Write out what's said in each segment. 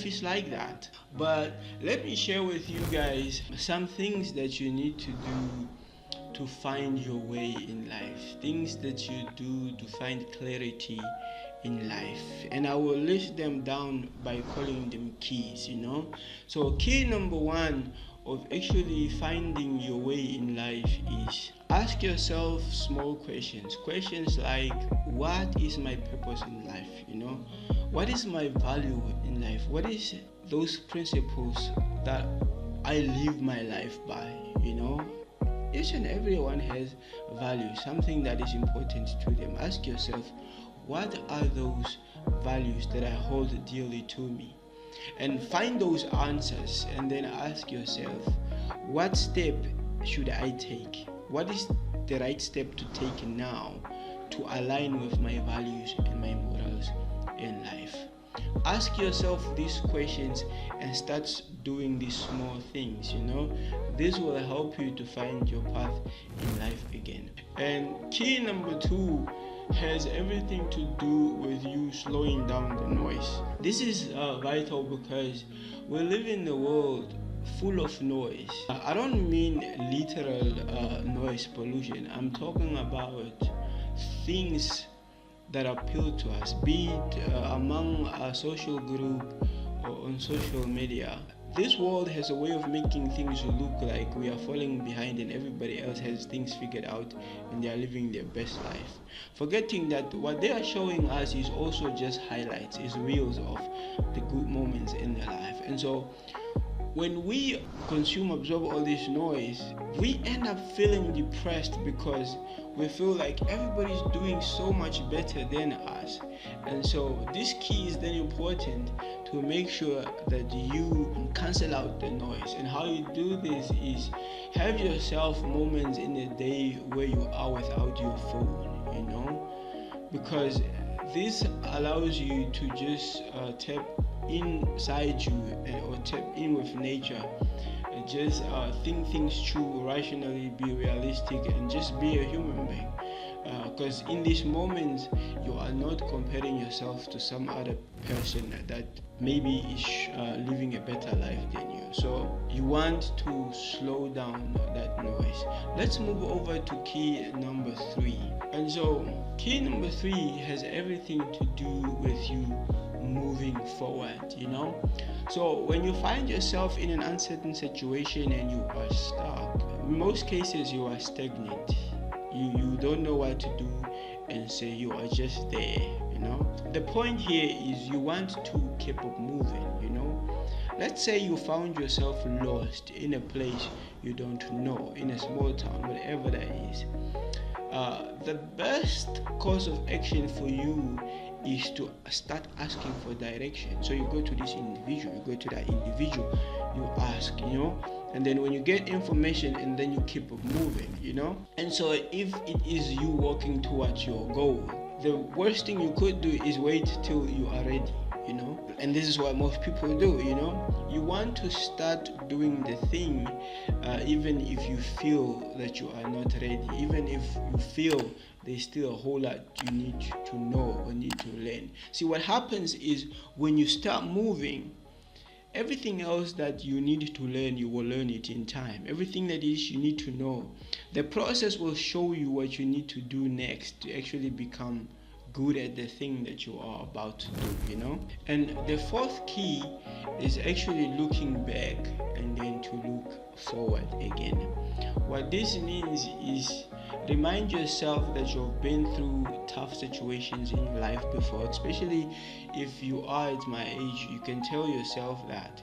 life is like that. But let me share with you guys some things that you need to do to find your way in life, things that you do to find clarity in life, and I will list them down by calling them keys. So key number one of actually finding your way in life is ask yourself small questions like, what is my purpose in life? What is my value in life? What is those principles that I live my life by? Each and everyone has value, something that is important to them. Ask yourself, what are those values that I hold dearly to me? And find those answers, and then ask yourself, what step should I take? What is the right step to take now to align with my values and my morals in life? Ask yourself these questions and start doing these small things. This will help you to find your path in life again. And key number two has everything to do with you slowing down the noise. This is vital because we live in a world full of noise. I don't mean literal noise pollution. I'm talking about things that appeal to us, be it among a social group or on social media. This world has a way of making things look like we are falling behind and everybody else has things figured out and they are living their best life, forgetting that what they are showing us is also just highlights, is reels of the good moments in their life. And so when we absorb all this noise, we end up feeling depressed because we feel like everybody's doing so much better than us. And so this key is then important to make sure that you cancel out the noise. And how you do this is have yourself moments in a day where you are without your phone, because this allows you to just tap inside you or tap in with nature, and just think things through rationally, be realistic, and just be a human being. Because in these moments you are not comparing yourself to some other person that maybe is living a better life than you. So you want to slow down that noise. Let's move over to key number three. And so key number three has everything to do with you moving forward. So when you find yourself in an uncertain situation and you are stuck, in most cases you are stagnant. You don't know what to do, and so you are just there. The point here is you want to keep up moving. Let's say you found yourself lost in a place you don't know, in a small town, whatever that is. The best course of action for you is to start asking for direction. So you go to this individual, you go to that individual, you ask, and then when you get information, and then you keep moving, And so if it is you walking towards your goal, the worst thing you could do is wait till you are ready, and this is what most people do. You want to start doing the thing even if you feel that you are not ready, even if you feel there's still a whole lot you need to know or need to learn. See, what happens is when you start moving, everything else that you need to learn, you will learn it in time. Everything that is you need to know, the process will show you what you need to do next to actually become good at the thing that you are about to do, And the fourth key is actually looking back and then to look forward again. What this means is remind yourself that you've been through tough situations in your life before, especially if you are at my age. You can tell yourself that,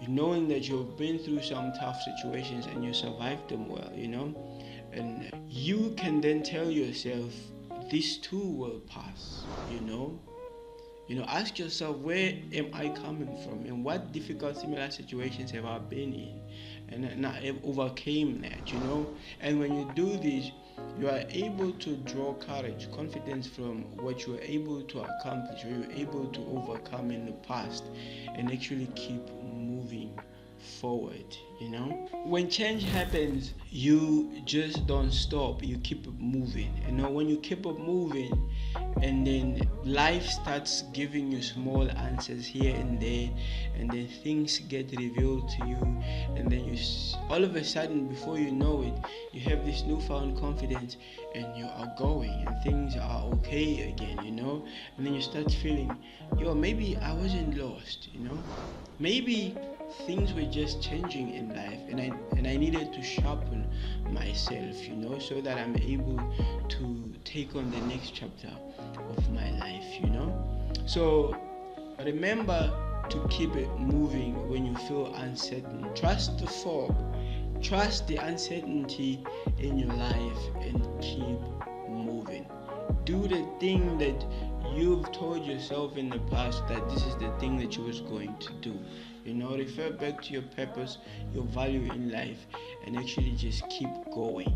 knowing that you've been through some tough situations and you survived them well, and you can then tell yourself, this too will pass. Ask yourself, where am I coming from, and what difficult similar situations have I been in, and I overcame that. And when you do this, you are able to draw courage, confidence from what you were able to accomplish, or you were able to overcome in the past, and actually keep moving forward. When change happens, you just don't stop, you keep moving. When you keep up moving, and then life starts giving you small answers here and there, and then things get revealed to you, and then all of a sudden, before you know it, you have this newfound confidence, and you are going, and things are okay again, and then you start feeling, maybe I wasn't lost, maybe things were just changing in life, and I needed to sharpen myself, so that I'm able to take on the next chapter of my life. So remember to keep it moving when you feel uncertain. Trust the fog, trust the uncertainty in your life, and keep moving. Do the thing that you've told yourself in the past that this is the thing that you was going to do. Refer back to your purpose, your value in life, and actually just keep going.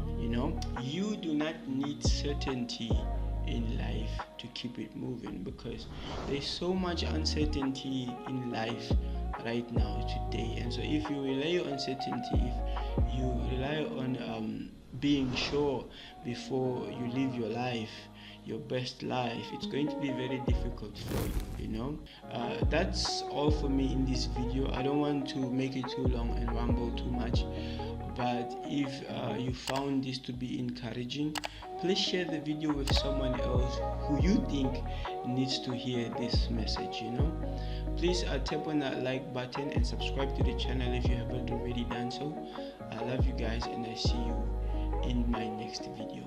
You do not need certainty in life to keep it moving, because there's so much uncertainty in life right now today. And so if you rely on certainty, if you rely on being sure before you live your life, your best life, it's going to be very difficult for you. That's all for me in this video. I don't want to make it too long and ramble too much, but if you found this to be encouraging, please share the video with someone else who you think needs to hear this message. Please tap on that like button and subscribe to the channel if you haven't already done so. I love you guys, and I see you in my next video.